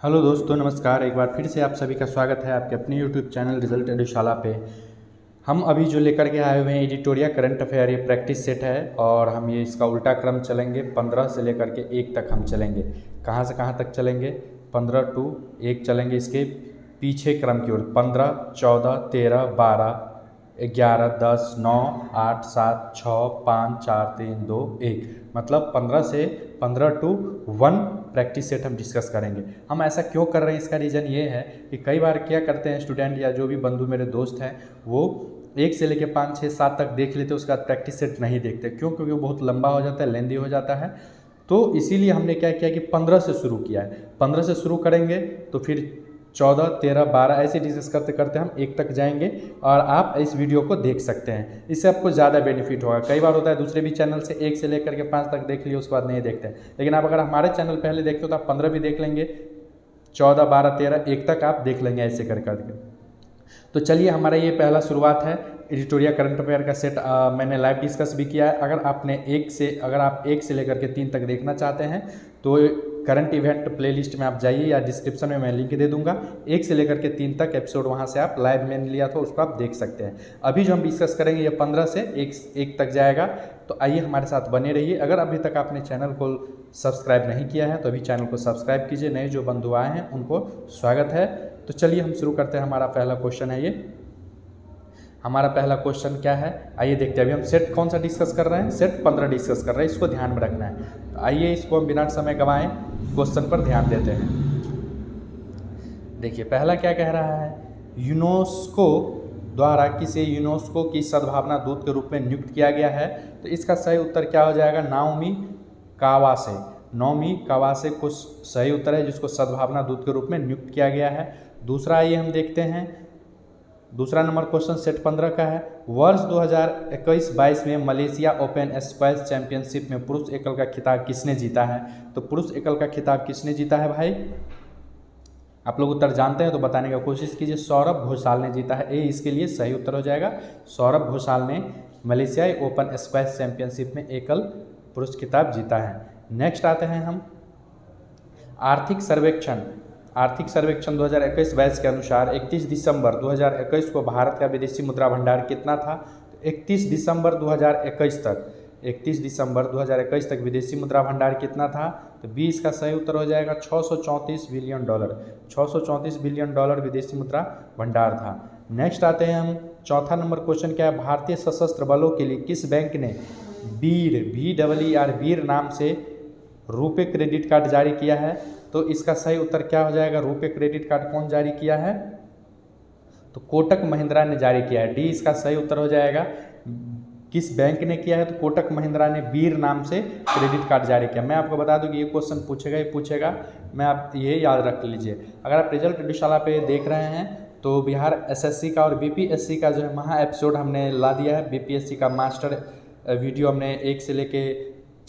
Hello दोस्तों, नमस्कार। एक बार फिर से आप सभी का स्वागत है आपके अपने यूट्यूब चैनल रिजल्ट एडुशाला पे। हम अभी जो लेकर के आए हुए हैं एडिटोरियल करंट अफेयर, ये प्रैक्टिस सेट है और हम ये इसका उल्टा क्रम चलेंगे। 15 से लेकर के 1 तक हम चलेंगे। कहाँ से कहाँ तक चलेंगे? 15 टू 1 चलेंगे। इसके पीछे क्रम की ओर 15, 14, 13, 12, 11, 10, 9, 8, 7, 6, 5, 4, 3, 2, 1, मतलब 15 से 15 टू 1 प्रैक्टिस सेट हम डिस्कस करेंगे। हम ऐसा क्यों कर रहे हैं, इसका रीज़न ये है कि कई बार क्या करते हैं स्टूडेंट या जो भी बंधु मेरे दोस्त हैं, वो 1 से लेकर 5, 6, 7 तक देख लेते, उसका प्रैक्टिस सेट नहीं देखते। क्यों? क्योंकि वो बहुत लंबा हो जाता है, लेंदी हो जाता है। तो इसीलिए हमने क्या किया कि 15 से शुरू किया है। 15 से शुरू करेंगे तो फिर 14, 13, 12 ऐसे डिस्कस करते करते हम 1 तक जाएंगे और आप इस वीडियो को देख सकते हैं। इससे आपको ज़्यादा बेनिफिट होगा। कई बार होता है दूसरे भी चैनल से 1 से लेकर के 5 तक देख लिए, उसके बाद नहीं देखते हैं। लेकिन आप अगर हमारे चैनल पहले देखते हो तो आप 15 भी देख लेंगे, 14, 12, 13, 1 तक आप देख लेंगे ऐसे कर करके। तो चलिए, हमारा ये पहला शुरुआत है एडिटोरियल करंट अफेयर का सेट। मैंने लाइव डिस्कस भी किया है। अगर आप 1 से लेकर के 3 तक देखना चाहते हैं तो करंट इवेंट प्लेलिस्ट में आप जाइए या डिस्क्रिप्शन में मैं लिंक दे दूंगा। 1 से लेकर के 3 तक एपिसोड वहां से आप लाइव में लिया तो उसको आप देख सकते हैं। अभी जो हम डिस्कस करेंगे ये 15 से 1 तक जाएगा। तो आइए हमारे साथ बने रहिए। अगर अभी तक आपने चैनल को सब्सक्राइब नहीं किया है तो अभी चैनल को सब्सक्राइब कीजिए। नए जो बंधु आए हैं उनको स्वागत है। तो चलिए हम शुरू करते हैं। हमारा पहला क्वेश्चन है ये। हमारा पहला क्वेश्चन क्या है, आइए देखते हैं। अभी हम सेट कौन सा डिस्कस कर रहे हैं? सेट 15 डिस्कस कर रहे हैं, इसको ध्यान में रखना है। तो आइए इसको हम बिना समय गंवाए क्वेश्चन पर ध्यान देते हैं। देखिए पहला क्या कह रहा है, यूनेस्को द्वारा किसे यूनेस्को की सद्भावना दूत के रूप में नियुक्त किया गया है? तो इसका सही उत्तर क्या हो जाएगा? नाओमी कावासे। नाओमी कावासे को सही उत्तर है, जिसको सद्भावना दूत के रूप में नियुक्त किया गया है। दूसरा आइए हम देखते हैं। दूसरा नंबर क्वेश्चन सेट 15 का है। वर्ष 2021-22 में मलेशिया ओपन स्क्वैश चैंपियनशिप में पुरुष एकल का खिताब किसने जीता है? तो पुरुष एकल का खिताब किसने जीता है भाई? आप लोग उत्तर जानते हैं तो बताने की कोशिश कीजिए। सौरभ घोषाल ने जीता है। ए इसके लिए सही उत्तर हो जाएगा। सौरभ घोषाल ने मलेशियाई ओपन स्क्वैश चैंपियनशिप में एकल पुरुष खिताब जीता है। नेक्स्ट आते हैं हम आर्थिक सर्वेक्षण 2021-22 के अनुसार 31 दिसंबर 2021 को भारत का विदेशी मुद्रा भंडार कितना था? तो 31 दिसंबर 2021 तक विदेशी मुद्रा भंडार कितना था? तो 20 का सही उत्तर हो जाएगा $634 बिलियन। $634 बिलियन विदेशी मुद्रा भंडार था। नेक्स्ट आते हैं हम। चौथा नंबर क्वेश्चन क्या है, भारतीय सशस्त्र बलों के लिए किस बैंक ने वीर नाम से रुपे क्रेडिट कार्ड जारी किया है? तो इसका सही उत्तर क्या हो जाएगा? रुपे क्रेडिट कार्ड कौन जारी किया है? तो कोटक महिंद्रा ने जारी किया है। डी इसका सही उत्तर हो जाएगा। किस बैंक ने किया है? तो कोटक महिंद्रा ने वीर नाम से क्रेडिट कार्ड जारी किया। मैं आपको बता दूं कि ये क्वेश्चन पूछेगा, मैं आप ये याद रख लीजिए। अगर आप रिजल्ट एडुशाला पे देख रहे हैं तो बिहार एसएससी का और बीपीएससी का जो है महा एपिसोड हमने ला दिया है। बीपीएससी का मास्टर वीडियो हमने 1 से लेके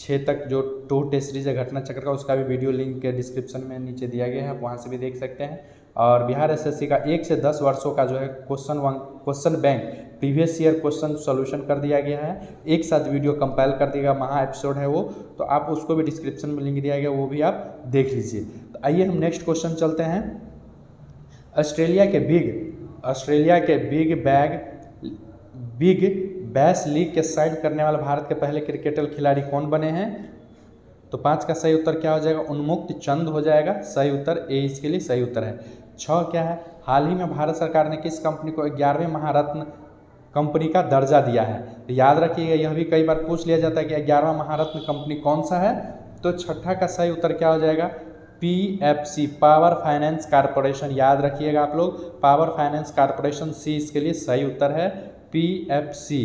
6 तक जो 2 टेस्ट सीरीज है घटना चक्र का, उसका भी वीडियो लिंक के डिस्क्रिप्शन में नीचे दिया गया है, आप वहाँ से भी देख सकते हैं। और बिहार एसएससी का 1 से 10 वर्षों का जो है question bank previous year question solution कर दिया गया है। एक साथ वीडियो कंपाइल कर दिया, महा एपिसोड है वो, तो आप उसको भी डिस्क्रिप्शन में लिंक दिया गया, वो भी आप देख लीजिए। तो आइए हम नेक्स्ट क्वेश्चन चलते हैं। ऑस्ट्रेलिया के बिग बैश लीग के साइड करने वाले भारत के पहले क्रिकेटर खिलाड़ी कौन बने हैं? तो 5 का सही उत्तर क्या हो जाएगा? उन्मुक्त चंद हो जाएगा। सही उत्तर ए इसके लिए सही उत्तर है। 6 क्या है, हाल ही में भारत सरकार ने किस कंपनी को 11वें महारत्न कंपनी का दर्जा दिया है? तो याद रखिएगा, यह भी कई बार पूछ लिया जाता है कि 11वां महारत्न कंपनी कौन सा है? तो छठा का सही उत्तर क्या हो जाएगा? PFC, power finance corporation. याद रखिएगा आप लोग, पावर फाइनेंस कारपोरेशन, सी इसके लिए सही उत्तर है, PFC।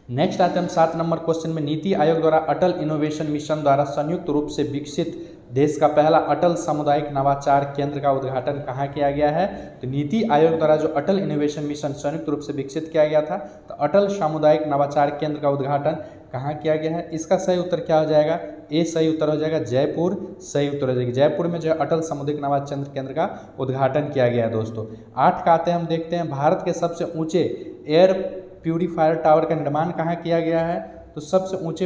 नेक्स्ट आते हैं हम 7 नंबर क्वेश्चन में। नीति आयोग द्वारा अटल इनोवेशन मिशन द्वारा संयुक्त रूप से विकसित देश का पहला अटल सामुदायिक नवाचार केंद्र का उद्घाटन कहाँ किया गया है? तो नीति आयोग द्वारा जो अटल इनोवेशन मिशन संयुक्त रूप से विकसित किया गया था, तो अटल सामुदायिक नवाचार केंद्र का उद्घाटन कहाँ किया गया है? इसका सही उत्तर क्या हो जाएगा? ए सही उत्तर हो जाएगा, जयपुर सही उत्तर हो जाएगा। जयपुर में जो है अटल सामुदायिक नवाचार केंद्र का उद्घाटन किया गया है दोस्तों। 8 का आते हैं, हम देखते हैं भारत के सबसे ऊंचे एयर प्यूरीफायर टावर का निर्माण कहाँ किया गया है? तो सबसे ऊंचे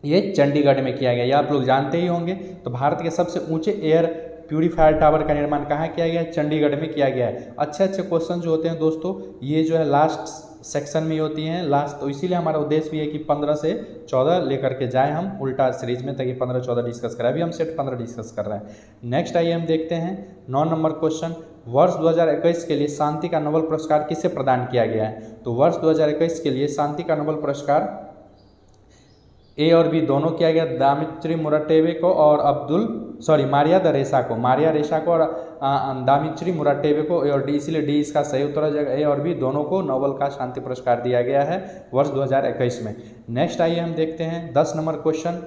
ये चंडीगढ़ में किया गया, ये आप लोग जानते ही होंगे। तो भारत के सबसे ऊंचे एयर प्यूरीफायर टावर का निर्माण कहाँ किया गया है? चंडीगढ़ में किया गया है। अच्छे अच्छे क्वेश्चन जो होते हैं दोस्तों, ये जो है लास्ट सेक्शन में होती हैं लास्ट, तो इसीलिए हमारा उद्देश्य भी है कि 15 से 14 लेकर के जाए हम उल्टा सीरीज में, ताकि 15-14 डिस्कस करें। अभी हम सेट 15 डिस्कस कर रहे हैं। नेक्स्ट आइए हम देखते हैं 9 नंबर क्वेश्चन। वर्ष 2021 के लिए शांति का नोबेल पुरस्कार किसे प्रदान किया गया है? तो वर्ष 2021 के लिए शांति का नोबेल पुरस्कार ए और बी दोनों किया गया, दामित्री मुराटेवे को और मारिया रेसा को और दामित्री मुराटेवे को, और डी, इसलिए डी इसका सही उत्तर हो जाएगा। ए और बी दोनों को नोबेल का शांति पुरस्कार दिया गया है वर्ष 2021 में। नेक्स्ट आइए हम देखते हैं 10 नंबर क्वेश्चन।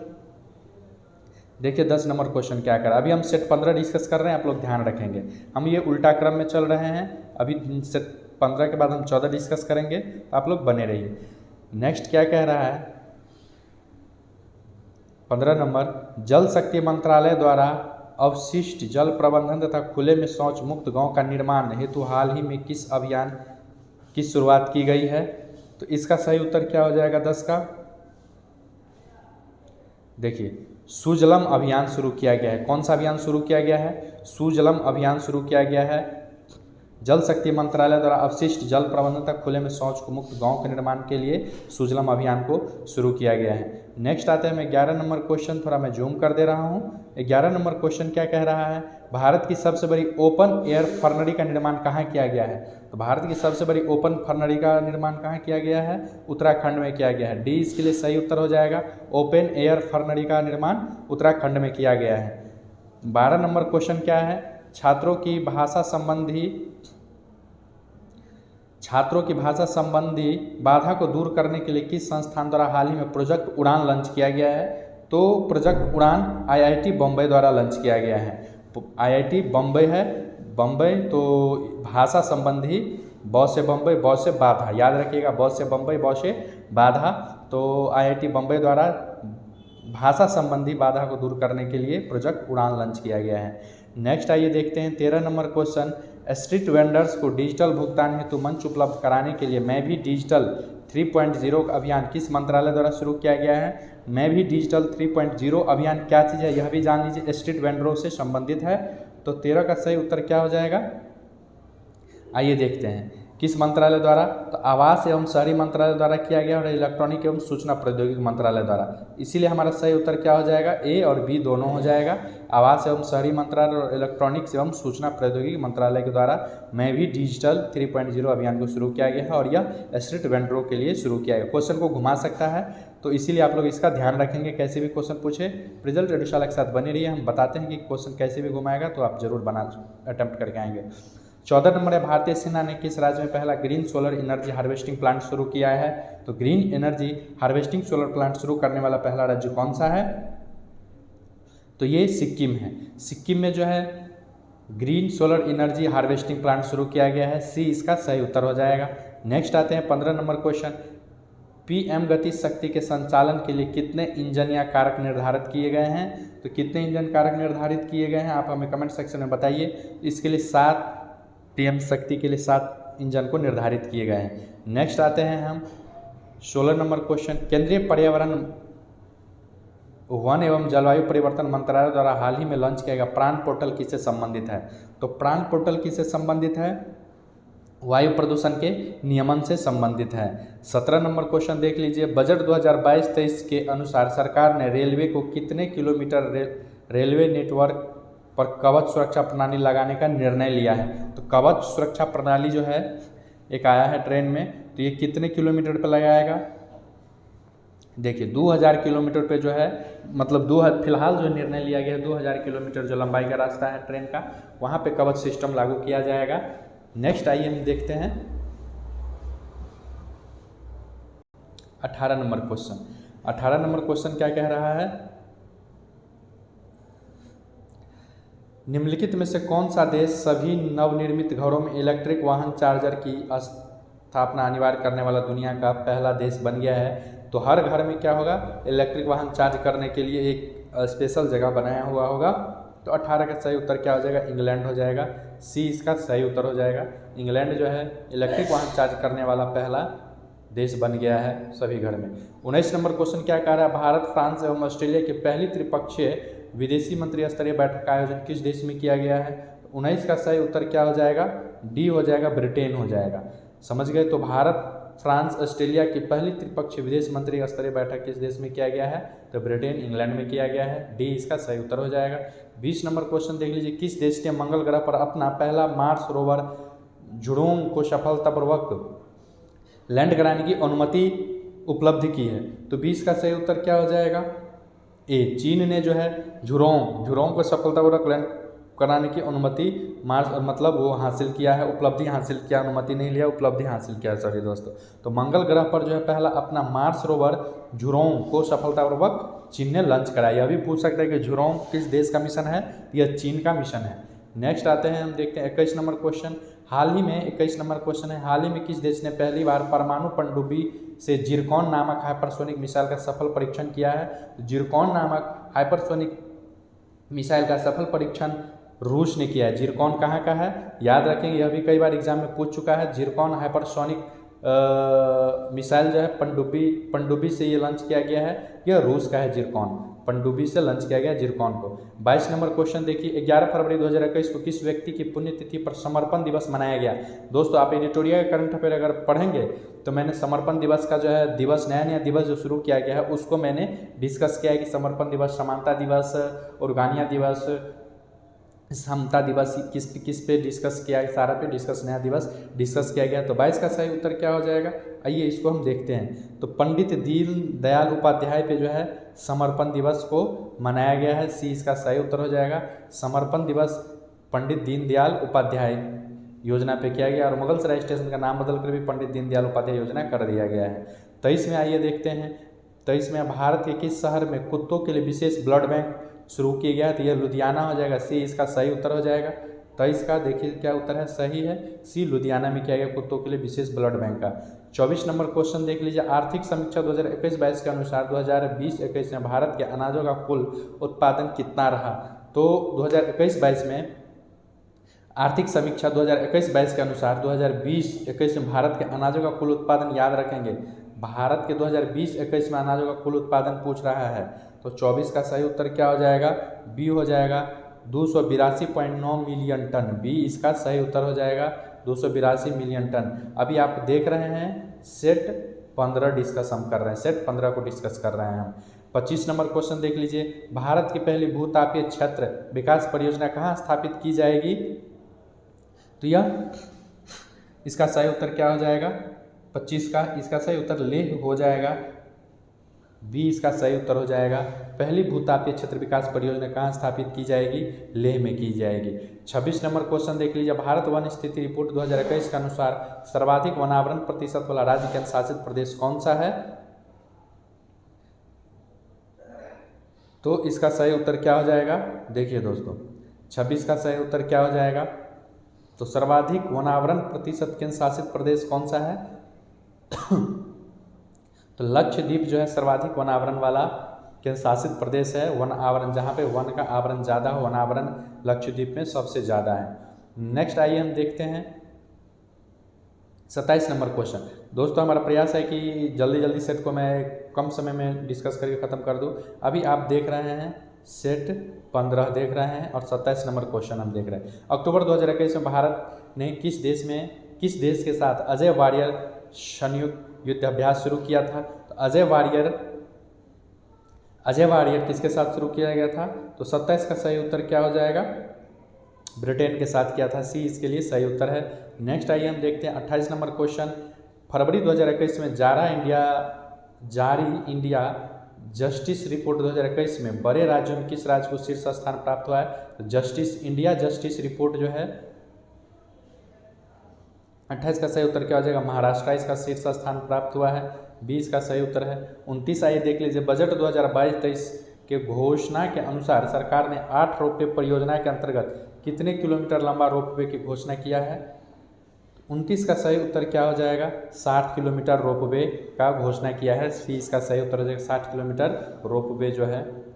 देखिए 10 नंबर क्वेश्चन क्या कर, अभी हम सेट 15 डिस्कस कर रहे हैं, आप लोग ध्यान रखेंगे। हम ये उल्टा क्रम में चल रहे हैं, अभी सेट 15 के बाद हम 14 डिस्कस करेंगे, तो आप लोग बने रहिए। नेक्स्ट क्या कह रहा है 15 नंबर, जल शक्ति मंत्रालय द्वारा अवशिष्ट जल प्रबंधन तथा खुले में शौच मुक्त गांव का निर्माण हेतु हाल ही में किस अभियान की शुरुआत की गई है? तो इसका सही उत्तर क्या हो जाएगा 10 का? देखिए सुजलम अभियान शुरू किया गया है। कौन सा अभियान शुरू किया गया है? सुजलम अभियान शुरू किया गया है। जल शक्ति मंत्रालय द्वारा अवशिष्ट जल प्रबंधन तक खुले में शौच को मुक्त गांव के निर्माण के लिए सुजलम अभियान को शुरू किया गया है। नेक्स्ट आते हैं मैं 11 नंबर क्वेश्चन, थोड़ा मैं जूम कर दे रहा हूँ। 11 नंबर क्वेश्चन क्या कह रहा है? भारत की सबसे बड़ी ओपन एयर फर्नरी का निर्माण कहाँ किया गया है? तो भारत की सबसे बड़ी ओपन फर्नरी का निर्माण कहाँ किया गया है? उत्तराखंड में किया गया है। डी इसके लिए सही उत्तर हो जाएगा। ओपन एयर फर्नरी का निर्माण उत्तराखंड में किया गया है। 12 नंबर क्वेश्चन क्या है? छात्रों की भाषा संबंधी बाधा को दूर करने के लिए किस संस्थान द्वारा हाल ही में प्रोजेक्ट उड़ान लॉन्च किया गया है? तो प्रोजेक्ट उड़ान आईआईटी बम्बई द्वारा लॉन्च किया गया है। आईआईटी बम्बई है, बम्बई, तो भाषा संबंधी ब से बम्बई, ब से बाधा, याद रखिएगा, ब से बम्बई, ब से बाधा। तो आईआईटी बम्बई द्वारा भाषा संबंधी बाधा को दूर करने के लिए प्रोजेक्ट उड़ान लॉन्च किया गया है। नेक्स्ट आइए देखते हैं 13 नंबर क्वेश्चन। स्ट्रीट वेंडर्स को डिजिटल भुगतान हेतु मंच उपलब्ध कराने के लिए मैं भी डिजिटल 3.0 अभियान किस मंत्रालय द्वारा शुरू किया गया है? मैं भी डिजिटल 3.0 अभियान क्या चीज़ है यह भी जान लीजिए, स्ट्रीट वेंडरों से संबंधित है। तो 13 का सही उत्तर क्या हो जाएगा? आइए देखते हैं किस मंत्रालय द्वारा। तो आवास एवं शहरी मंत्रालय द्वारा किया गया और इलेक्ट्रॉनिक एवं सूचना प्रौद्योगिकी मंत्रालय द्वारा। इसीलिए हमारा सही उत्तर क्या हो जाएगा? ए और बी दोनों हो जाएगा। आवास एवं शहरी मंत्रालय और इलेक्ट्रॉनिक्स एवं सूचना प्रौद्योगिकी मंत्रालय के द्वारा मैं भी डिजिटल 3.0 अभियान को शुरू किया गया है और यह स्ट्रीट वेंडरों के लिए शुरू किया गया। क्वेश्चन को घुमा सकता है, तो इसीलिए आप लोग इसका ध्यान रखेंगे। कैसे भी क्वेश्चन पूछे रिजल्ट एडुशाला के साथ बने रहिए, हम बताते हैं कि क्वेश्चन कैसे भी घुमाएगा, तो आप जरूर अटेम्प्ट करके आएंगे। 14 नंबर है, भारतीय सेना ने किस राज्य में पहला green solar energy harvesting plant शुरू किया है? तो green energy harvesting solar plant शुरू करने वाला पहला राज्य कौन सा है? तो ये सिक्किम है। सिक्किम में जो है green solar energy harvesting plant शुरू किया गया है। सी इसका सही उत्तर हो जाएगा। नेक्स्ट आते हैं 15 नंबर क्वेश्चन। पीएम गति शक्ति के संचालन के लिए कितने इंजन या कारक निर्धारित किए गए हैं? तो कितने इंजन कारक निर्धारित किए गए हैं आप हमें कमेंट सेक्शन में बताइए। इसके लिए 7 पीएम शक्ति के लिए 7 इंजन को निर्धारित किए गए हैं। नेक्स्ट आते हैं हम 16 नंबर क्वेश्चन। केंद्रीय पर्यावरण वन एवं जलवायु परिवर्तन मंत्रालय द्वारा हाल ही में लॉन्च किया गया प्राण पोर्टल किससे संबंधित है? तो प्राण पोर्टल किससे संबंधित है? वायु प्रदूषण के नियमन से संबंधित है। 17 नंबर क्वेश्चन देख लीजिए। बजट 2022-23 के अनुसार सरकार ने रेलवे को कितने किलोमीटर रेलवे नेटवर्क पर कवच सुरक्षा प्रणाली लगाने का निर्णय लिया है? तो कवच सुरक्षा प्रणाली जो है एक आया है ट्रेन में, तो ये कितने किलोमीटर पर लगाएगा? देखिए 2000 किलोमीटर पे जो है, मतलब फिलहाल जो निर्णय लिया गया है 2000 किलोमीटर जो लंबाई का रास्ता है ट्रेन का, वहाँ पे कवच सिस्टम लागू किया जाएगा। नेक्स्ट आइए हम देखते हैं 18 नंबर क्वेश्चन। 18 नंबर क्वेश्चन क्या कह रहा है? निम्नलिखित में से कौन सा देश सभी नवनिर्मित घरों में इलेक्ट्रिक वाहन चार्जर की स्थापना अनिवार्य करने वाला दुनिया का पहला देश बन गया है? तो हर घर में क्या होगा? इलेक्ट्रिक वाहन चार्ज करने के लिए एक स्पेशल जगह बनाया हुआ होगा। तो 18 का सही उत्तर क्या हो जाएगा? इंग्लैंड हो जाएगा। सी इसका सही उत्तर हो जाएगा। इंग्लैंड जो है इलेक्ट्रिक वाहन चार्ज करने वाला पहला देश बन गया है सभी घर में। 19 नंबर क्वेश्चन क्या कह रहा है, भारत, फ्रांस एवं ऑस्ट्रेलिया की पहली त्रिपक्षीय विदेशी मंत्री स्तरीय बैठक का आयोजन किस देश में किया गया है। 19 का सही उत्तर क्या हो जाएगा, डी हो जाएगा, ब्रिटेन हो जाएगा। समझ गए। तो भारत, फ्रांस, ऑस्ट्रेलिया की पहली त्रिपक्षीय विदेश मंत्री स्तरीय बैठक किस देश में किया गया है, तो ब्रिटेन, इंग्लैंड में किया गया है। डी इसका सही उत्तर हो जाएगा। 20 नंबर क्वेश्चन देख लीजिए, किस देश ने मंगल ग्रह पर अपना पहला मार्स रोवर झुडोंग को सफलतापूर्वक लैंड कराने की अनुमति उपलब्ध की है। तो 20 का सही उत्तर क्या हो जाएगा, ए, चीन ने जो है झुडोंग को सफलतापूर्वक लैंड कराने की अनुमति मार्स मतलब वो हासिल किया है, उपलब्धि हासिल किया, अनुमति नहीं लिया, उपलब्धि हासिल किया है सॉरी दोस्तों। तो मंगल ग्रह पर जो है पहला अपना मार्स रोवर झुडोंग को सफलतापूर्वक चीन ने लॉन्च कराया। अभी पूछ सकते हैं कि झुडोंग किस देश का मिशन है, यह चीन का मिशन है। नेक्स्ट आते हैं, हम देखते हैं 21 नंबर क्वेश्चन। हाल ही में 21 नंबर क्वेश्चन है, हाल ही में किस देश ने पहली बार परमाणु पनडुब्बी से जिरकॉन नामक हाइपरसोनिक मिसाइल का सफल परीक्षण किया है। जिरकॉन नामक हाइपरसोनिक मिसाइल का सफल परीक्षण रूस ने किया है। जिरकॉन कहाँ का है, याद रखेंगे, यह भी कई बार एग्जाम में पूछ चुका है। जिरकॉन हाइपरसोनिक मिसाइल जो है पनडुब्बी से ये लॉन्च किया गया है, यह रूस का है। जिरकॉन पनडुब्बी से लॉन्च किया गया जिरकॉन को। 22 नंबर क्वेश्चन देखिए, 11 फरवरी 2021 को किस व्यक्ति की पुण्यतिथि पर समर्पण दिवस मनाया गया। दोस्तों आप एडिटोरियल का करंट अफेयर अगर पढ़ेंगे तो मैंने समर्पण दिवस का जो है दिवस, नया दिवस जो शुरू किया गया है उसको मैंने डिस्कस किया है कि समर्पण दिवस, समानता दिवस, ऑर्गानिया दिवस, समता दिवस किस पे डिस्कस किया है, सारा पे डिस्कस, नया दिवस डिस्कस किया गया। तो 22 का सही उत्तर क्या हो जाएगा, आइए इसको हम देखते हैं। तो पंडित दीनदयाल उपाध्याय पे जो है समर्पण दिवस को मनाया गया है, सी इसका सही उत्तर हो जाएगा। समर्पण दिवस पंडित दीनदयाल उपाध्याय योजना पे किया गया और मुगलसराय स्टेशन का नाम बदलकर भी पंडित दीनदयाल उपाध्याय योजना कर दिया गया है। 23 में आइए देखते हैं, 23 में भारत के किस शहर में कुत्तों के लिए विशेष ब्लड बैंक शुरू किया गया, तो यह लुधियाना हो जाएगा, सी इसका सही उत्तर हो जाएगा। 23 का देखिए क्या उत्तर है, सही है, सी लुधियाना में किया गया कुत्तों के लिए विशेष ब्लड बैंक का। 24 नंबर क्वेश्चन देख लीजिए, आर्थिक समीक्षा 2021-22 के अनुसार 2020-21 में भारत के अनाजों का कुल उत्पादन कितना रहा। तो 2021-22 में आर्थिक समीक्षा 2021-22 के अनुसार 2020-21 में भारत के अनाजों का कुल उत्पादन, याद रखेंगे भारत के 2020-21 में अनाजों का कुल उत्पादन पूछ रहा है। तो 24 का सही उत्तर क्या हो जाएगा, बी हो जाएगा, 282.9 मिलियन टन, बी इसका सही उत्तर हो जाएगा, 282 मिलियन टन। अभी आप देख रहे हैं सेट 15 डिस्कस हम कर रहे हैं, सेट 15 को डिस्कस कर रहे हैं हम। 25 नंबर क्वेश्चन देख लीजिए, भारत की पहली भूतापीय क्षेत्र विकास परियोजना कहाँ स्थापित की जाएगी, तो यह इसका सही उत्तर क्या हो जाएगा, 25 का इसका सही उत्तर लेह हो जाएगा, बी इसका सही उत्तर हो जाएगा। पहली भूतापीय क्षेत्र विकास परियोजना कहाँ स्थापित की जाएगी, लेह में की जाएगी। 26 नंबर क्वेश्चन देख लीजिए, भारत वन स्थिति रिपोर्ट 2021 के अनुसार सर्वाधिक वनावरण प्रतिशत वाला राज्य केंद्र शासित प्रदेश कौन सा है, तो इसका सही उत्तर क्या हो जाएगा, देखिए दोस्तों 26 का सही उत्तर क्या हो जाएगा, तो सर्वाधिक वनावरण प्रतिशत केंद्र शासित प्रदेश कौन सा है तो लक्षद्वीप जो है सर्वाधिक वन आवरण वाला केंद्र शासित प्रदेश है। वन आवरण, जहाँ पे वन का आवरण ज़्यादा हो, वन आवरण लक्षद्वीप में सबसे ज़्यादा है। नेक्स्ट आइए हम देखते हैं 27 नंबर क्वेश्चन। दोस्तों हमारा प्रयास है कि जल्दी जल्दी सेट को मैं कम समय में डिस्कस करके ख़त्म कर दूँ। अभी आप देख रहे हैं सेट 15 देख रहे हैं और 27 नंबर क्वेश्चन हम देख रहे हैं। अक्टूबर 2021 में भारत ने किस देश के साथ अजय वारियर संयुक्त युद्ध अभ्यास शुरू किया था, तो अजय वारियर किसके साथ शुरू किया गया था, तो 27 का सही उत्तर क्या हो जाएगा, ब्रिटेन के साथ किया था, सी इसके लिए सही उत्तर है। नेक्स्ट आइए हम देखते हैं 28 नंबर क्वेश्चन। फरवरी 2021 में जारी इंडिया जस्टिस रिपोर्ट 2021 में बड़े राज्यों में किस राज्य को शीर्ष स्थान प्राप्त हुआ है, तो इंडिया जस्टिस रिपोर्ट जो है 28 का सही उत्तर क्या हो जाएगा, महाराष्ट्र इसका शीर्ष स्थान प्राप्त हुआ है, 20 का सही उत्तर है। 29 आइए देख लीजिए, बजट 2022-23 के घोषणा के अनुसार सरकार ने 8 रोपवे परियोजना के अंतर्गत कितने किलोमीटर लंबा रोपवे की घोषणा किया है, 29 का सही उत्तर क्या हो जाएगा, 60 किलोमीटर रोपवे का घोषणा किया है, सी इसका सही उत्तर हो जाएगा, 60 किलोमीटर रोपवे जो है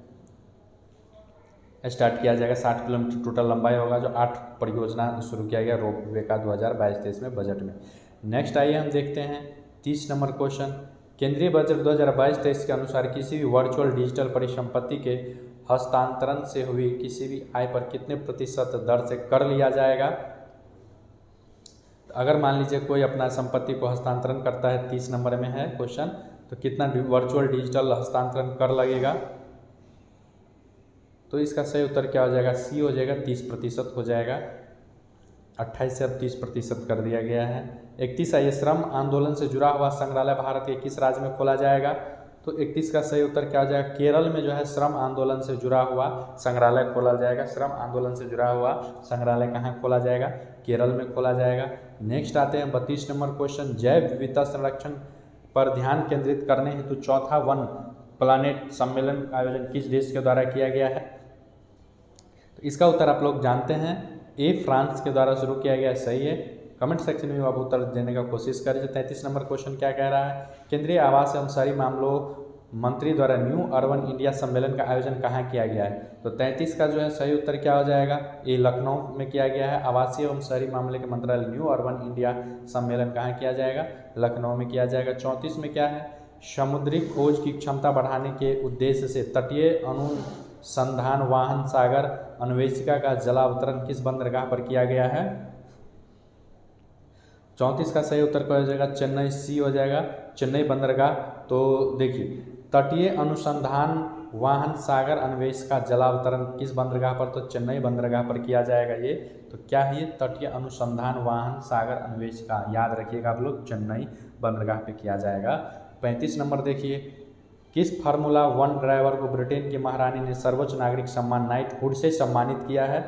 स्टार्ट किया जाएगा। 60 किलोमीटर टोटल लंबाई होगा, जो 8 परियोजना शुरू किया गया रोपवे का 2022-23 में बजट में। नेक्स्ट आइए हम देखते हैं 30 नंबर क्वेश्चन, केंद्रीय बजट 2022-23 के अनुसार किसी भी वर्चुअल डिजिटल परिसंपत्ति के हस्तांतरण से हुई किसी भी आय पर कितने प्रतिशत दर से कर लिया जाएगा। अगर मान लीजिए कोई अपना संपत्ति को हस्तांतरण करता है, 30 नंबर में है क्वेश्चन, तो कितना वर्चुअल डिजिटल हस्तांतरण कर लगेगा। तो इसका सही उत्तर क्या हो जाएगा, सी हो जाएगा, 30% हो जाएगा। 28 से अब 30% कर दिया गया है। 31 ये श्रम आंदोलन से जुड़ा हुआ संग्रहालय भारत के किस राज्य में खोला जाएगा। तो 31 का सही उत्तर क्या हो जाएगा, केरल में जो है श्रम आंदोलन से जुड़ा हुआ संग्रहालय खोला जाएगा। श्रम आंदोलन से जुड़ा हुआ संग्रहालय कहाँ खोला जाएगा, केरल में खोला जाएगा। नेक्स्ट आते हैं 32 नंबर क्वेश्चन, जैव विविधता संरक्षण पर ध्यान केंद्रित करने हेतु चौथा वन प्लानेट सम्मेलन का आयोजन किस देश के द्वारा किया गया है। तो इसका उत्तर आप लोग जानते हैं, ए फ्रांस के द्वारा शुरू किया गया। सही है, कमेंट सेक्शन में आप उत्तर देने का कोशिश करें। 33 नंबर क्वेश्चन क्या कह रहा है, केंद्रीय आवास एवं शहरी मामलों मंत्री द्वारा न्यू अर्बन इंडिया सम्मेलन का आयोजन कहाँ किया गया है। तो 33 का जो है सही उत्तर क्या हो जाएगा, ये लखनऊ में किया गया है। आवासीय एवं शहरी मामले के मंत्रालय न्यू अर्बन इंडिया सम्मेलन कहाँ किया जाएगा, लखनऊ में किया जाएगा। 34 में क्या है, समुद्री खोज की क्षमता बढ़ाने के उद्देश्य से तटीय अनुसंधान वाहन सागर अन्वेषिका का जलावतरण किस बंदरगाह पर किया गया है। 34 का सही उत्तर क्या हो जाएगा, चेन्नई, सी हो जाएगा, चेन्नई बंदरगाह। तो देखिए, तटीय अनुसंधान वाहन सागर अन्वेषिका जलावतरण किस बंदरगाह पर, तो चेन्नई बंदरगाह पर किया जाएगा ये। तो क्या है ये, तटीय अनुसंधान वाहन सागर अन्वेषिका, याद रखिएगा आप लोग, चेन्नई बंदरगाह पे किया जाएगा। 35 नंबर देखिए, किस फार्मूला 1 ड्राइवर को ब्रिटेन की महारानी ने सर्वोच्च नागरिक सम्मान नाइटहुड से सम्मानित किया है।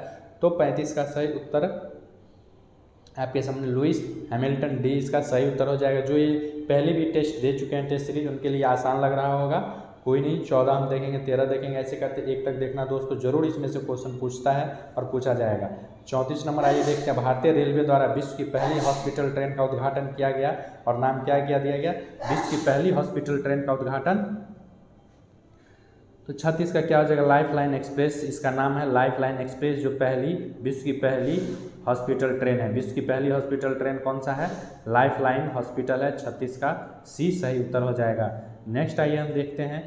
तो 35 का सही उत्तर आपके सामने लुइस हैमिल्टन डी इसका सही उत्तर हो जाएगा। जो ये पहले भी टेस्ट दे चुके हैं टेस्ट सीरीज, उनके लिए आसान लग रहा होगा। कोई नहीं, 14 हम देखेंगे, 13 देखेंगे, ऐसे करते 1 तक देखना दोस्तों, जरूर इसमें से क्वेश्चन पूछता है और पूछा जाएगा। 34 नंबर आइए देखते हैं, भारतीय रेलवे द्वारा विश्व की पहली हॉस्पिटल ट्रेन का उद्घाटन किया गया और नाम क्या दिया गया, विश्व की पहली हॉस्पिटल ट्रेन का उद्घाटन। तो 36 का क्या हो जाएगा, लाइफ लाइन एक्सप्रेस इसका नाम है, लाइफ लाइन एक्सप्रेस, जो पहली विश्व की पहली हॉस्पिटल ट्रेन है। विश्व की पहली हॉस्पिटल ट्रेन कौन सा है, लाइफ लाइन हॉस्पिटल है। 36 का सी सही उत्तर हो जाएगा। नेक्स्ट आइए हम देखते हैं,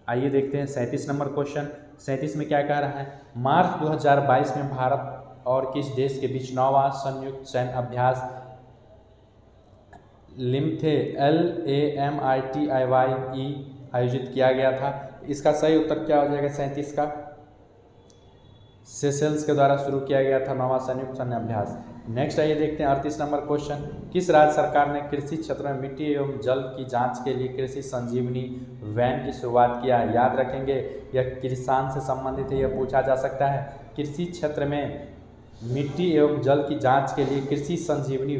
आइए देखते हैं 37 नंबर क्वेश्चन। 37 में क्या कह रहा है, मार्च 2022 में भारत और किस देश के बीच 9वां संयुक्त सैन्य अभ्यास लिम्थे LAMITIYE आयोजित किया गया था। इसका सही उत्तर क्या हो जाएगा, 37 का, सेशेल्स के द्वारा शुरू किया गया था 9वां संयुक्त सैन्य अभ्यास। नेक्स्ट आइए देखते हैं 38 नंबर क्वेश्चन, किस राज्य सरकार ने कृषि क्षेत्र में मिट्टी एवं जल की जांच के लिए कृषि संजीवनी वैन की शुरुआत किया है। याद रखेंगे, यह किसान से संबंधित है, यह पूछा जा सकता है। कृषि क्षेत्र में मिट्टी एवं जल की जांच के लिए कृषि संजीवनी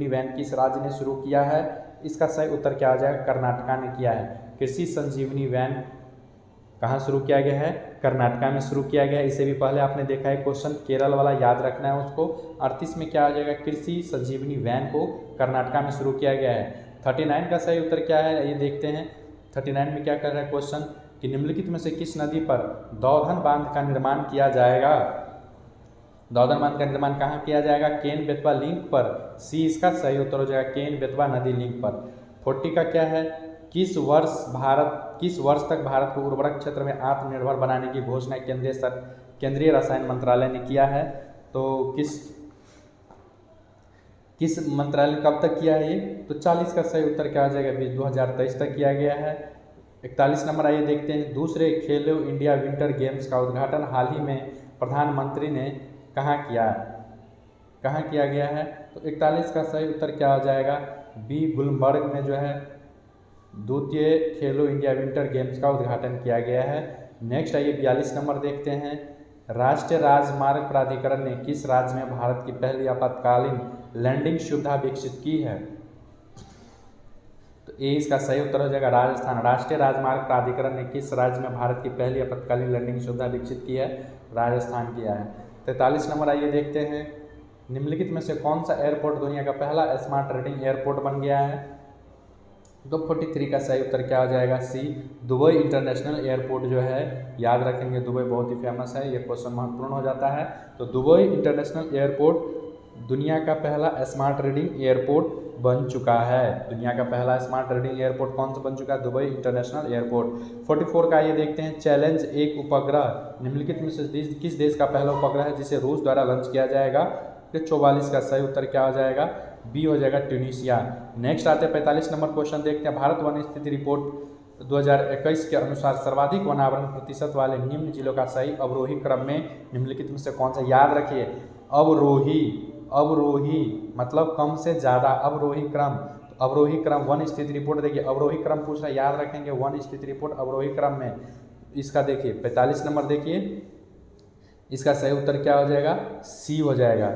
वैन किस राज्य ने शुरू किया है। इसका सही उत्तर क्या आ जाएगा, कर्नाटका ने किया है। कृषि संजीवनी वैन कहाँ शुरू किया गया है, कर्नाटका में शुरू किया गया है। इसे भी पहले आपने देखा है क्वेश्चन, केरल वाला याद रखना है उसको। 38 में क्या आ जाएगा, कृषि संजीवनी वैन को कर्नाटका में शुरू किया गया है। 39 का सही उत्तर क्या है, ये देखते हैं। 39 में क्या कर रहा है क्वेश्चन, कि निम्नलिखित में से किस नदी पर दौधन बांध का निर्माण किया जाएगा। दौधन बांध का निर्माण कहाँ किया जाएगा, केन बेतवा लिंक पर। सी इसका सही उत्तर हो जाएगा, केन बेतवा नदी लिंक पर। 40 का क्या है, किस वर्ष तक भारत को उर्वरक क्षेत्र में आत्मनिर्भर बनाने की घोषणा केंद्रीय रसायन मंत्रालय ने किया है। तो किस मंत्रालय कब तक किया है ये, तो 40 का सही उत्तर क्या आ जाएगा, 2023 तक किया गया है। 41 नंबर आइए देखते हैं, दूसरे खेलो इंडिया विंटर गेम्स का उद्घाटन हाल ही में प्रधानमंत्री ने कहाँ किया गया है। तो 41 का सही उत्तर क्या हो जाएगा, बी गुलमर्ग में जो है द्वितीय खेलो इंडिया विंटर गेम्स का उद्घाटन किया गया है। नेक्स्ट आइए 42 नंबर देखते हैं, राष्ट्रीय राजमार्ग प्राधिकरण ने किस राज्य में भारत की पहली आपातकालीन लैंडिंग सुविधा विकसित की है। तो ये इसका सही उत्तर हो जाएगा, राजस्थान। राष्ट्रीय राजमार्ग प्राधिकरण ने किस राज्य में भारत की पहली आपातकालीन लैंडिंग सुविधा विकसित की है, राजस्थान किया है। 43 नंबर आइए देखते हैं, निम्नलिखित में से कौन सा एयरपोर्ट दुनिया का पहला स्मार्ट रेटिंग एयरपोर्ट बन गया है। तो 43 का सही उत्तर क्या हो जाएगा, सी दुबई इंटरनेशनल एयरपोर्ट जो है, याद रखेंगे दुबई बहुत ही फेमस है, ये क्वेश्चन महत्वपूर्ण हो जाता है। तो दुबई इंटरनेशनल एयरपोर्ट दुनिया का पहला स्मार्ट रीडिंग एयरपोर्ट बन चुका है। दुनिया का पहला स्मार्ट रीडिंग एयरपोर्ट कौन सा बन चुका है? Dubai international airport. 44 का ये देखते हैं, चैलेंज एक उपग्रह निम्नलिखित में से किस देश का पहला उपग्रह है जिसे रूस द्वारा लॉन्च किया जाएगा? 44 का सही उत्तर क्या हो जाएगा? बी हो जाएगा, ट्यूनीशिया। नेक्स्ट आते हैं 45 नंबर क्वेश्चन, देखते हैं भारत वन स्थिति रिपोर्ट 2021 के अनुसार सर्वाधिक वनावरण प्रतिशत वाले निम्न जिलों का सही अवरोही क्रम में निम्नलिखित में से कौन सा? याद रखिए, अवरोही, अवरोही मतलब कम से ज़्यादा, अवरोही क्रम। तो अवरोही क्रम वन स्थिति रिपोर्ट, देखिए अवरोही क्रम पूछ रहा है, याद रखेंगे वन स्थिति रिपोर्ट अवरोही क्रम में। इसका देखिए 45 नंबर देखिए, इसका सही उत्तर क्या हो जाएगा? सी हो जाएगा।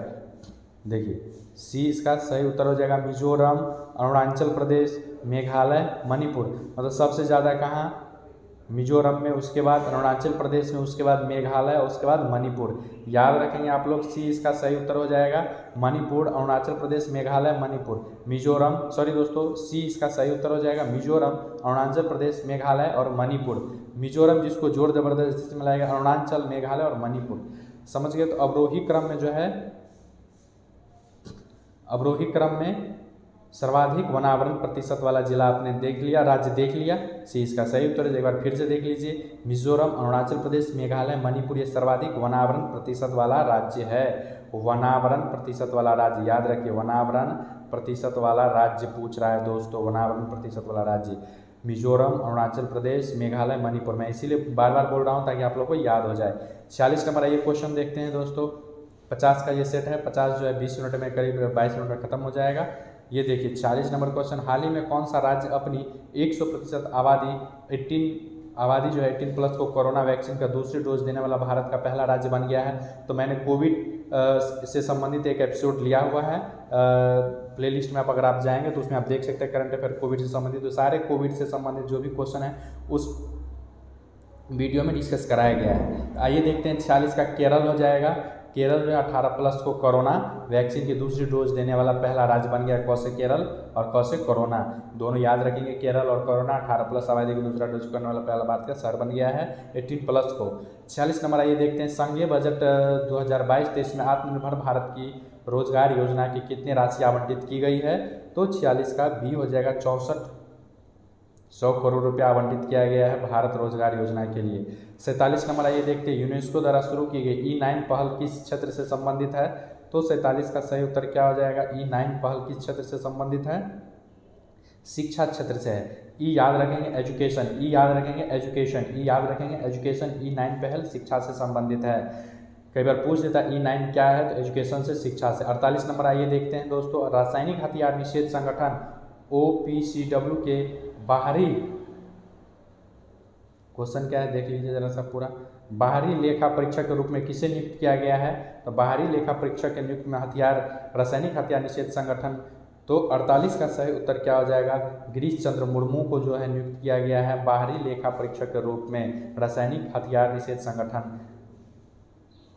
देखिए सी इसका सही उत्तर हो जाएगा। मिजोरम, अरुणाचल प्रदेश, मेघालय, मणिपुर, मतलब सबसे ज़्यादा कहाँ? मिजोरम में, उसके बाद अरुणाचल प्रदेश में, उसके बाद मेघालय, उसके बाद मणिपुर। याद रखेंगे आप लोग, सी इसका सही उत्तर हो जाएगा। मणिपुर, अरुणाचल प्रदेश, मेघालय, मणिपुर, मिजोरम, सॉरी दोस्तों, सी इसका सही उत्तर हो जाएगा। मिजोरम, अरुणाचल प्रदेश, मेघालय और मणिपुर। मिजोरम जिसको जोर जबरदस्ती से मिलाएगा, अरुणाचल, मेघालय और मणिपुर। समझ गए? तो अवरोही क्रम में जो है, अवरोही क्रम में सर्वाधिक वनावरण प्रतिशत वाला जिला आपने देख लिया, राज्य देख लिया, सी इसका सही उत्तर है। एक बार फिर से देख लीजिए, मिजोरम, अरुणाचल प्रदेश, मेघालय, मणिपुर, ये सर्वाधिक वनावरण प्रतिशत वाला राज्य है। वनावरण प्रतिशत वाला राज्य, याद रखिए, वनावरण प्रतिशत वाला राज्य पूछ रहा है दोस्तों, वनावरण प्रतिशत वाला राज्य मिजोरम, अरुणाचल प्रदेश, मेघालय, मणिपुर। मैं इसीलिए बार बार बोल रहा हूँ ताकि आप लोग को याद हो जाए। 46 नंबर आइए क्वेश्चन देखते हैं दोस्तों। 50 का ये सेट है, 50 जो है 20 मिनट में, करीब 22 मिनट में खत्म हो जाएगा। ये देखिए 40 नंबर क्वेश्चन, हाल ही में कौन सा राज्य अपनी 100% आबादी जो है 18+ को कोरोना वैक्सीन का दूसरी डोज देने वाला भारत का पहला राज्य बन गया है? तो मैंने कोविड से संबंधित एक एपिसोड लिया हुआ है प्लेलिस्ट में, अगर आप जाएंगे तो उसमें आप देख सकते हैं करंट अफेयर कोविड से संबंधित। तो सारे कोविड से संबंधित जो भी क्वेश्चन है उस वीडियो में डिस्कस कराया गया है। आइए देखते हैं 46 का, केरल हो जाएगा। केरल जो 18+ को कोरोना वैक्सीन की दूसरी डोज देने वाला पहला राज्य बन गया। कौन से? केरल और कौन से? कोरोना। दोनों याद रखेंगे, केरल और कोरोना। 18+ आबादी की दूसरा डोज करने वाला पहला भारत का शहर बन गया है 18+ को। 46 नंबर आइए देखते हैं, संघीय बजट 2022-23 में आत्मनिर्भर भारत की रोजगार योजना की कितनी राशि आवंटित की गई है? तो 46 का बी हो जाएगा, 6400 करोड़ रुपया आवंटित किया गया है भारत रोजगार योजना के लिए। 47 नंबर आइए देखते हैं, यूनेस्को द्वारा शुरू की गई E9 पहल किस क्षेत्र से संबंधित है? तो 47 का सही उत्तर क्या हो जाएगा? E9 पहल किस क्षेत्र से संबंधित है? शिक्षा क्षेत्र से है। ई याद रखेंगे, एजुकेशन, ई याद रखेंगे, एजुकेशन, ई याद रखेंगे, एजुकेशन। E9 पहल शिक्षा से संबंधित है। कई बार पूछ देता है E9 क्या है, तो एजुकेशन से, शिक्षा से। 48 नंबर आइए देखते हैं दोस्तों, रासायनिक हथियार निषेध संगठन OPCW के बाहरी, क्वेश्चन क्या है देख लीजिए जरा सा पूरा, बाहरी लेखा परीक्षक के रूप में किसे नियुक्त किया गया है? तो बाहरी लेखा परीक्षक के नियुक्त में रासायनिक हथियार निषेध संगठन। तो 48 का सही उत्तर क्या हो जाएगा? गिरीश चंद्र मुर्मू को जो है नियुक्त किया गया है बाहरी लेखा परीक्षक के रूप में रासायनिक हथियार निषेध संगठन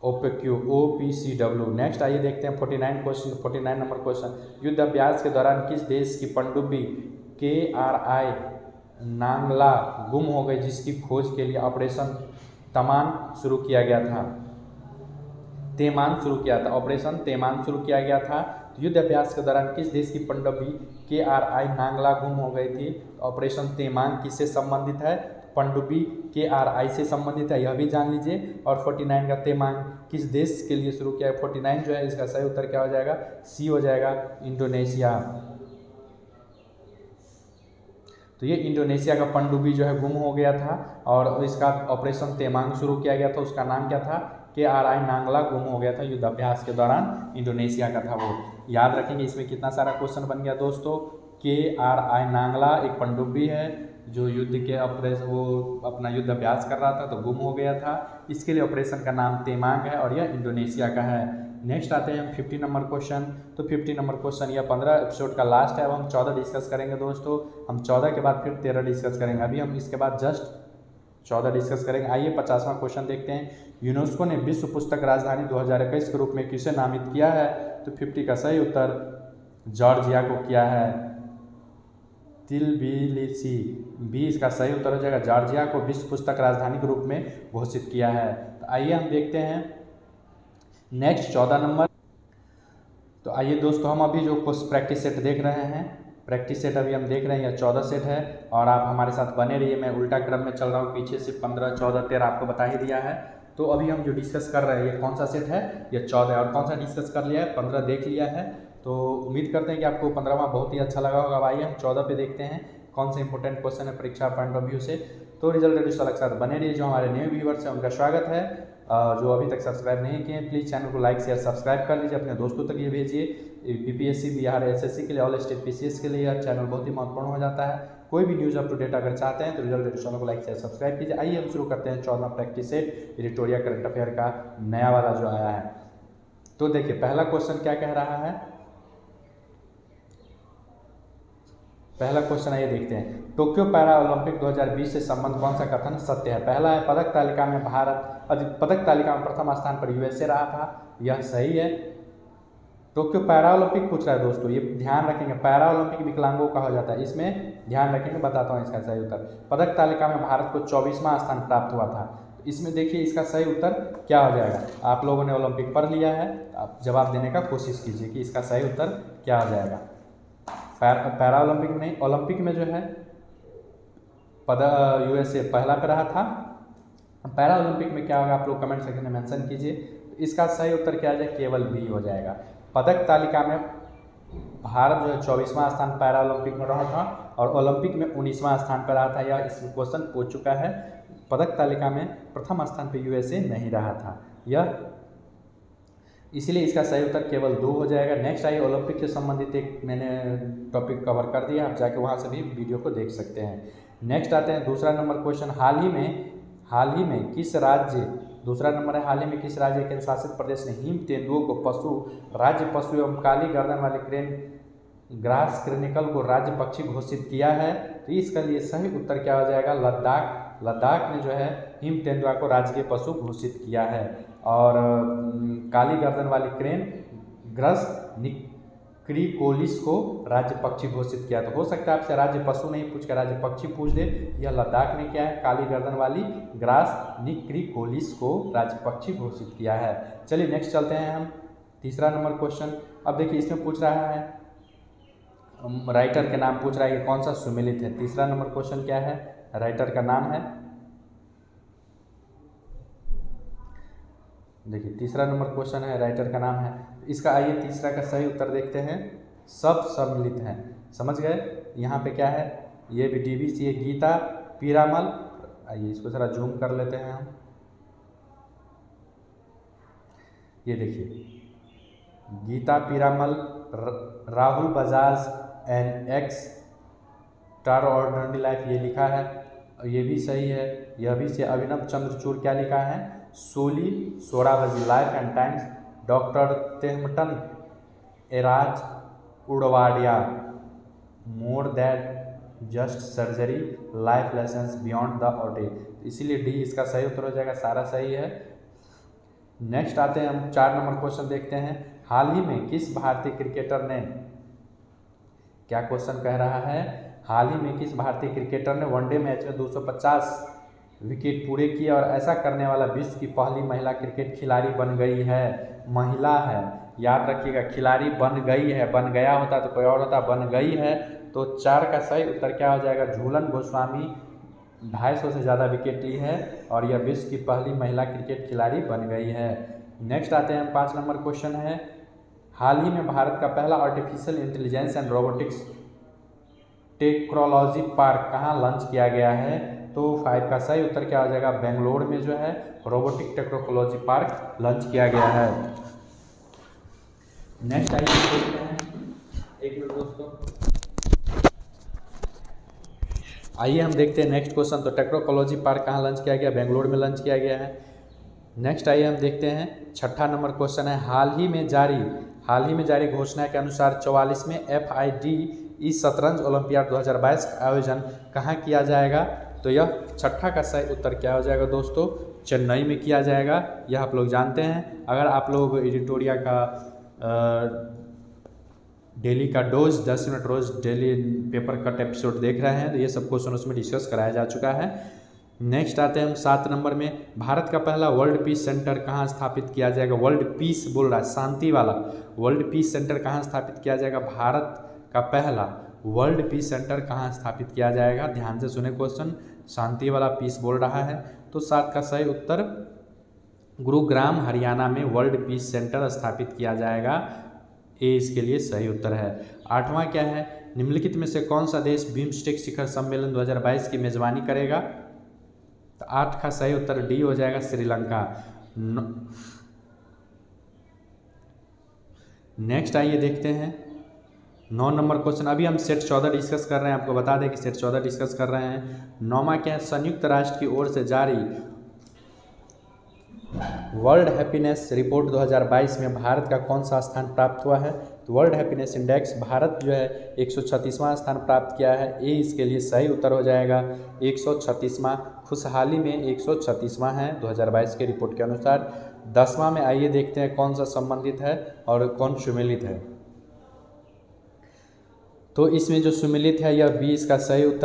OPCW। नेक्स्ट आइए देखते हैं 49 नंबर क्वेश्चन, युद्ध अभ्यास के दौरान किस देश की पनडुब्बी KRI नांगला गुम हो गई, जिसकी खोज के लिए ऑपरेशन तमान शुरू किया गया था? तेमान शुरू किया था, ऑपरेशन तेमान शुरू किया गया था। तो युद्ध अभ्यास के दौरान किस देश की पनडुब्बी KRI नांगला गुम हो गई थी? ऑपरेशन तेमान किससे संबंधित है? पनडुब्बी KRI से संबंधित है, यह भी जान लीजिए। और 49 का तेमान किस देश के लिए शुरू किया है? 49 जो है इसका सही उत्तर क्या हो जाएगा? सी हो जाएगा, इंडोनेशिया। तो ये इंडोनेशिया का पनडुब्बी जो है गुम हो गया था और इसका ऑपरेशन तेमांग शुरू किया गया था। उसका नाम क्या था? KRI नांगला गुम हो गया था युद्ध अभ्यास के दौरान, इंडोनेशिया का था वो। याद रखेंगे, इसमें कितना सारा क्वेश्चन बन गया दोस्तों। KRI नांगला एक पनडुब्बी है जो युद्ध के वो अपना युद्ध अभ्यास कर रहा था तो गुम हो गया था। इसके लिए ऑपरेशन का नाम तेमांग है और यह इंडोनेशिया का है। नेक्स्ट आते हैं 50 नंबर क्वेश्चन। तो 50 नंबर क्वेश्चन यह 15 एपिसोड का लास्ट है। अब हम 14 डिस्कस करेंगे दोस्तों। हम 14 के बाद फिर 13 डिस्कस करेंगे। अभी हम इसके बाद जस्ट 14 डिस्कस करेंगे। आइए 50वां क्वेश्चन देखते हैं। यूनेस्को ने विश्व पुस्तक राजधानी 2021 के रूप में किसे नामित किया है? तो 50 का सही उत्तर जॉर्जिया को किया है, तिबिलिसी। बी इसका सही उत्तर हो जाएगा, जॉर्जिया को विश्व पुस्तक राजधानी के रूप में घोषित किया है। तो आइए हम देखते हैं नेक्स्ट 14 नंबर। तो आइए दोस्तों, हम अभी जो प्रैक्टिस सेट देख रहे हैं, प्रैक्टिस सेट अभी हम देख रहे हैं, यह 14 सेट है और आप हमारे साथ बने रहिए। मैं उल्टा क्रम में चल रहा हूँ, पीछे से 15, 14, 13 आपको बता ही दिया है। तो अभी हम जो डिस्कस कर रहे हैं, ये कौन सा सेट है, ये 14 है। और कौन सा डिस्कस कर लिया है, 15 देख लिया है। तो उम्मीद करते हैं कि आपको 15वां बहुत ही अच्छा लगा होगा। अब आइए हम 14 पे देखते हैं कौन से इंपॉर्टेंट क्वेश्चन है परीक्षा पॉइंट ऑफ व्यू से। तो रिजल्ट एडिशनल के साथ बने रहिए। जो हमारे न्यू व्यूवर्स हैं उनका स्वागत है। जो अभी तक सब्सक्राइब नहीं किए प्लीज़ चैनल को लाइक शेयर सब्सक्राइब कर लीजिए, अपने दोस्तों तक ये भेजिए। बीपीएससी, बिहार एसएससी के लिए, ऑल स्टेट पीसीएस के लिए यह चैनल बहुत ही महत्वपूर्ण हो जाता है। कोई भी न्यूज़ अप टू डेट अगर चाहते हैं तो रिजल्ट एडिशनल को लाइक शेयर सब्सक्राइब कीजिए। आइए हम शुरू करते हैं 14वां practice set editorial current affair का नया वाला जो आया है। तो देखिए पहला क्वेश्चन क्या कह रहा है। पहला क्वेश्चन आइए देखते हैं। टोक्यो पैरा ओलंपिक 2020 से संबंध कौन सा कथन सत्य है। पहला है पदक तालिका में भारत, पदक तालिका में प्रथम स्थान पर यूएसए रहा था, यह सही है। टोक्यो पैरा ओलंपिक पूछ रहा है दोस्तों, ये ध्यान रखेंगे, पैरा ओलंपिक विकलांगों का हो जाता है, इसमें ध्यान रखेंगे। बताता हूँ इसका सही उत्तर। पदक तालिका में भारत को 24वां स्थान प्राप्त हुआ था। इसमें देखिए इसका सही उत्तर क्या हो जाएगा। आप लोगों ने ओलंपिक पढ़ लिया है, आप जवाब देने का कोशिश कीजिए कि इसका सही उत्तर क्या हो जाएगा। पैरा ओलंपिक में नहीं, ओलंपिक में जो है यूएसए पहला पे रहा था। पैरा ओलंपिक में क्या होगा आप लोग कमेंट सेक्शन में मेंशन कीजिए। तो इसका सही उत्तर क्या आ जाए, केवल बी हो जाएगा। पदक तालिका में भारत जो है 24वां स्थान पैरा ओलंपिक में रहा था और ओलंपिक में 19वां स्थान पर रहा था। यह इस क्वेश्चन पूछ चुका है। पदक तालिका में प्रथम स्थान पर यूएसए नहीं रहा था, यह इसलिए इसका सही उत्तर केवल 2 हो जाएगा। नेक्स्ट आइए, ओलंपिक से संबंधित एक मैंने टॉपिक कवर कर दिया, आप जाके वहाँ से भी वीडियो को देख सकते हैं। नेक्स्ट आते हैं दूसरा नंबर क्वेश्चन। हाल ही में किस राज्य, दूसरा नंबर है, हाल ही में किस राज्य केंद्र शासित प्रदेश ने हिम तेंदुओं को राज्य पशु एवं काली गर्दन वाले ग्रास क्रेनिकल को राज्य पक्षी घोषित किया है। तो इसका लिए सही उत्तर क्या हो जाएगा, लद्दाख ने जो है हिम तेंदुआ को राज्य पशु घोषित किया है। और काली गर्दन वाली क्रेन ग्रस निक्रिकोलिस को राज्य पक्षी घोषित किया। तो हो सकता है आपसे राज्य पशु नहीं पूछ कर राज्य पक्षी पूछ दे। यह लद्दाख ने क्या है, काली गर्दन वाली ग्रास निक्रिकोलिस को राज्य पक्षी घोषित किया है। चलिए नेक्स्ट चलते हैं हम, तीसरा नंबर क्वेश्चन। अब देखिए इसमें पूछ रहा है, राइटर के नाम पूछ रहा है कि कौन सा सुमेलित है। तीसरा नंबर क्वेश्चन क्या है, राइटर का नाम है, देखिए तीसरा नंबर क्वेश्चन है, राइटर का नाम है। इसका आइए तीसरा का सही उत्तर देखते हैं। सब सम्मिलित हैं, समझ गए। यहाँ पे क्या है, ये भी डीवीसी है, गीता पीरामल। आइए इसको जरा जूम कर लेते हैं हम। ये देखिए Geeta Piramal, Rahul Bajaj and extraordinary life, ये लिखा है, ये भी सही है। यह भी से अभिनव चंद्रचूड़ क्या लिखा है, Soli Sorabjee life and times. Doctor Tehemton Erach Udwadia, more that just surgery, life lessons beyond the ordinary. इसीलिए डी इसका सही उत्तर हो जाएगा, सारा सही है। नेक्स्ट आते हैं हम, 4 नंबर क्वेश्चन देखते हैं। हाल ही में किस भारतीय क्रिकेटर ने, क्या क्वेश्चन कह रहा है, हाल ही में किस भारतीय क्रिकेटर ने वनडे मैच में 250 विकेट पूरे किए और ऐसा करने वाला विश्व की पहली महिला क्रिकेट खिलाड़ी बन गई है। महिला है, याद रखिएगा, खिलाड़ी बन गई है, बन गया होता तो कोई और होता, बन गई है। तो 4 का सही उत्तर क्या हो जाएगा, झूलन गोस्वामी 250 से ज़्यादा विकेट ली है और यह विश्व की पहली महिला क्रिकेट खिलाड़ी बन गई है। नेक्स्ट आते हैं 5 नंबर क्वेश्चन है, हाल ही में भारत का पहला artificial intelligence and robotics technology park कहाँ लॉन्च किया गया है। तो 5 का सही उत्तर क्या हो जाएगा, बेंगलोर में जो है रोबोटिक टेक्नोलॉजी पार्क लॉन्च किया गया है। नेक्स्ट आइए देखते हैं, एक मिनट दोस्तों, आइए हम देखते हैं नेक्स्ट क्वेश्चन। तो टेक्नोलॉजी पार्क कहाँ लॉन्च किया गया, बेंगलोर में लॉन्च किया गया है। नेक्स्ट आइए हम देखते हैं, 6ठा नंबर क्वेश्चन है, हाल ही में जारी घोषणा के अनुसार 44वें FIDE शतरंज ओलंपियाड 2022 का आयोजन कहाँ किया जाएगा। तो यह 6ठा का सही उत्तर क्या हो जाएगा दोस्तों, चेन्नई में किया जाएगा। यह आप लोग जानते हैं। अगर आप लोग एडिटोरिया का डेली का 10 मिनट रोज डेली पेपर कट एपिसोड देख रहे हैं तो ये सब क्वेश्चन उसमें डिस्कस कराया जा चुका है। नेक्स्ट आते हैं हम 7 नंबर में, भारत का पहला वर्ल्ड पीस सेंटर कहाँ स्थापित किया जाएगा। वर्ल्ड पीस बोल रहा है, शांति वाला। वर्ल्ड पीस सेंटर कहाँ स्थापित किया जाएगा। भारत का पहला वर्ल्ड पीस सेंटर कहाँ स्थापित किया जाएगा। ध्यान से सुने क्वेश्चन, शांति वाला पीस बोल रहा है। तो 7 का सही उत्तर गुरुग्राम हरियाणा में वर्ल्ड पीस सेंटर स्थापित किया जाएगा। ए इसके लिए सही उत्तर है। 8वां क्या है, निम्नलिखित में से कौन सा देश बिम्स्टेक शिखर सम्मेलन 2022 की मेजबानी करेगा। तो 8 का सही उत्तर डी हो जाएगा, श्रीलंका। नेक्स्ट आइए देखते हैं 9 नंबर क्वेश्चन। अभी हम सेट 14 डिस्कस कर रहे हैं, आपको बता दें कि सेट 14 डिस्कस कर रहे हैं। 9वां क्या है, संयुक्त राष्ट्र की ओर से जारी वर्ल्ड हैप्पीनेस रिपोर्ट 2022 में भारत का कौन सा स्थान प्राप्त हुआ है। तो वर्ल्ड हैप्पीनेस इंडेक्स भारत जो है 136वां स्थान प्राप्त किया है। ए इसके लिए सही उत्तर हो जाएगा, 136वां। खुशहाली में 136वां है 2022 के रिपोर्ट के अनुसार। 10वां में आइए देखते हैं कौन सा संबंधित है और कौन सुमेलित है। तो इसमें जो सुमेलित है यह बी इसका सही उत्तर